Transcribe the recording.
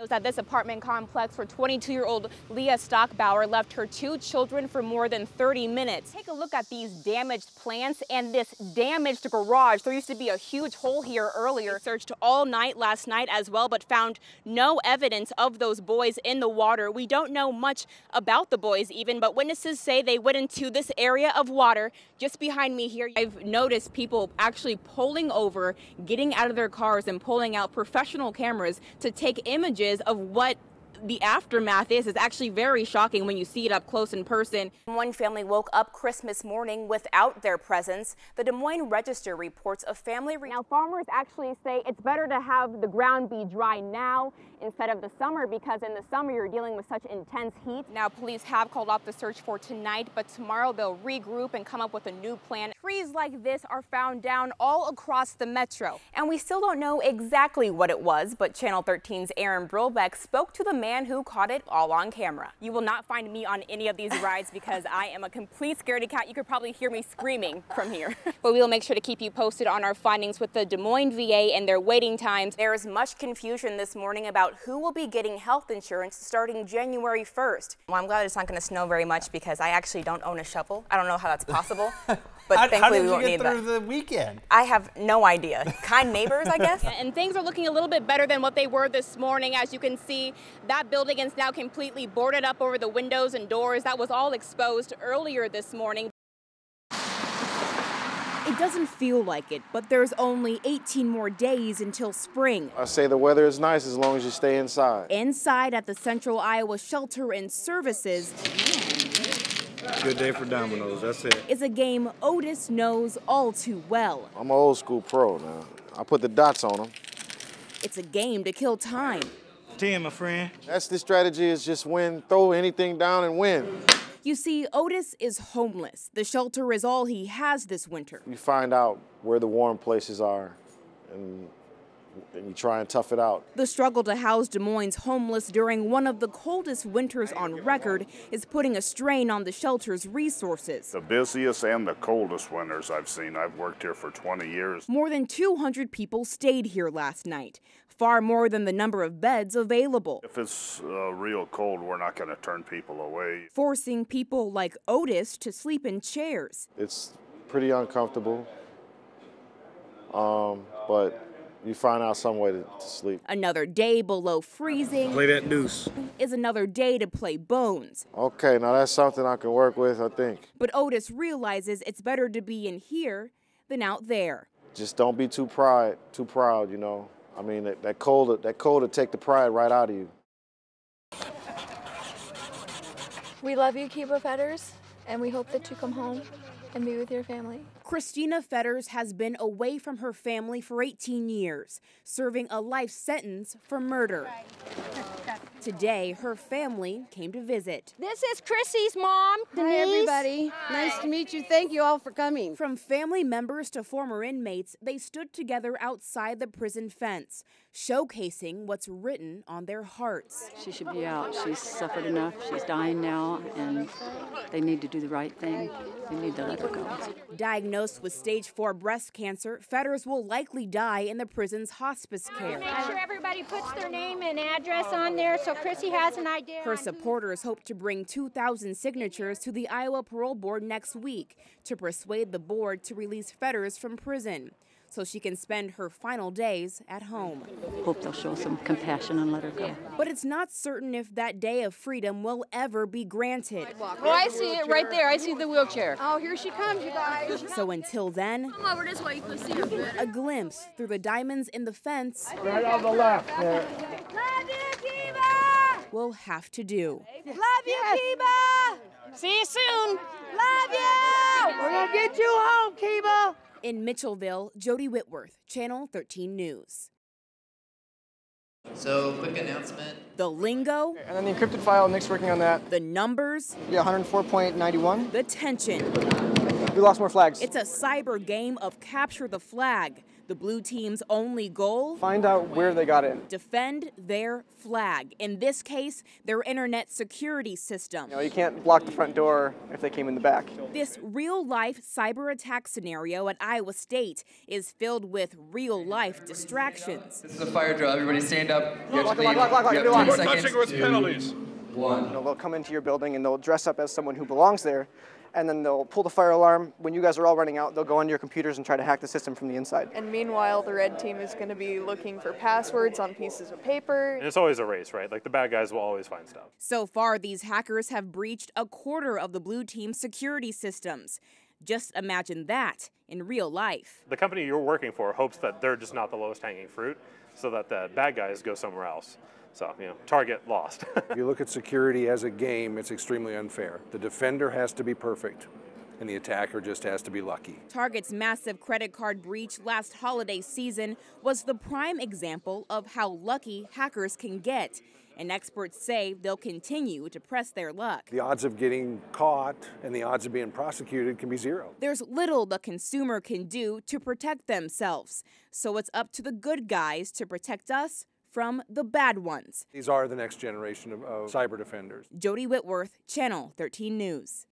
It was at this apartment complex where 22-year-old Leah Stockbauer left her 2 children for more than 30 minutes. Take a look at these damaged plants and this damaged garage. There used to be a huge hole here earlier. Searched all night last night as well, but found no evidence of those boys in the water. We don't know much about the boys even, but witnesses say they went into this area of water just behind me here. I've noticed people actually pulling over, getting out of their cars and pulling out professional cameras to take images of what the aftermath is. It's actually very shocking when you see it up close in person. One family woke up Christmas morning without their presents. The Des Moines Register reports a family. Now, farmers actually say it's better to have the ground be dry now instead of the summer, because in the summer you're dealing with such intense heat. Now, police have called off the search for tonight, but tomorrow they'll regroup and come up with a new plan. Trees like this are found down all across the metro, and we still don't know exactly what it was, but Channel 13's Aaron Brillbeck spoke to the man who caught it all on camera. You will not find me on any of these rides because I am a complete scaredy cat. You could probably hear me screaming from here. But we will make sure to keep you posted on our findings with the Des Moines VA and their waiting times. There is much confusion this morning about who will be getting health insurance starting January 1st. Well, I'm glad it's not going to snow very much because I actually don't own a shovel. I don't know how that's possible. But thankfully we won't need that. How did you get through the weekend? I have no idea. Kind neighbors, I guess. And things are looking a little bit better than what they were this morning. As you can see, that building is now completely boarded up over the windows and doors. That was all exposed earlier this morning. It doesn't feel like it, but there's only 18 more days until spring. I say the weather is nice as long as you stay inside. Inside at the Central Iowa Shelter and Services. Good day for dominoes, that's it. Is a game Otis knows all too well. I'm an old school pro now. I put the dots on them. It's a game to kill time. 10, my friend. That's the strategy, is just win, throw anything down and win. You see, Otis is homeless. The shelter is all he has this winter. You find out where the warm places are and you try and tough it out. The struggle to house Des Moines homeless during one of the coldest winters on record is putting a strain on the shelter's resources. The busiest and the coldest winters I've seen. I've worked here for 20 years. More than 200 people stayed here last night, far more than the number of beds available. If it's real cold, we're not going to turn people away. Forcing people like Otis to sleep in chairs. It's pretty uncomfortable, but you find out some way to sleep. Another day below freezing. Play that deuce. Is another day to play bones. Okay, now that's something I can work with, I think. But Otis realizes it's better to be in here than out there. Just don't be too proud, you know. I mean, that cold will take the pride right out of you. We love you, Kiba Fetters, and we hope that you come home and be with your family. Christina Fetters has been away from her family for 18 years, serving a life sentence for murder. Today, her family came to visit. This is Chrissy's mom, Denise. Hi, everybody. Hi. Nice to meet you. Thank you all for coming. From family members to former inmates, they stood together outside the prison fence, showcasing what's written on their hearts. She should be out. She's suffered enough. She's dying now, and they need to do the right thing. They need to let her go. Diagnosed with stage 4 breast cancer, Fetters will likely die in the prison's hospice care. Make sure everybody puts their name and address on there so Chrissy has an idea. Her supporters hope to bring 2,000 signatures to the Iowa Parole Board next week to persuade the board to release Fetters from prison so she can spend her final days at home. Hope they'll show some compassion and let her go. But it's not certain if that day of freedom will ever be granted. Oh, I see it right there. I see the wheelchair. Oh, here she comes, you guys. So until then, Come over this way, you can see her. A glimpse through the diamonds in the fence. Right on the left there. Love you, Kiba! Will have to do. Love you, Kiba! See you soon. Love you! We're gonna get you home, Kiba! In Mitchellville, Jodi Whitworth, Channel 13 News. So, quick announcement. The lingo. And then the encrypted file, Nick's working on that. The numbers. Yeah, 104.91. The tension. We lost more flags. It's a cyber game of capture the flag. The blue team's only goal? Find out where they got in. Defend their flag. In this case, their internet security system. You can't block the front door if they came in the back. This real-life cyber attack scenario at Iowa State is filled with real-life distractions. This is a fire drill. Everybody stand up. You have to Lock, leave. lock, lock, lock, You have lock. 10 We're seconds. touching with penalties. 1. They'll come into your building and they'll dress up as someone who belongs there, and then they'll pull the fire alarm. When you guys are all running out, they'll go onto your computers and try to hack the system from the inside. And meanwhile, the red team is going to be looking for passwords on pieces of paper. And it's always a race, right? Like the bad guys will always find stuff. So far, these hackers have breached a quarter of the blue team's security systems. Just imagine that in real life. The company you're working for hopes that they're just not the lowest hanging fruit so that the bad guys go somewhere else. So, target lost. If you look at security as a game, it's extremely unfair. The defender has to be perfect, and the attacker just has to be lucky. Target's massive credit card breach last holiday season was the prime example of how lucky hackers can get. And experts say they'll continue to press their luck. The odds of getting caught and the odds of being prosecuted can be 0. There's little the consumer can do to protect themselves. So it's up to the good guys to protect us from the bad ones. These are the next generation of cyber defenders. Jodi Whitworth, Channel 13 News.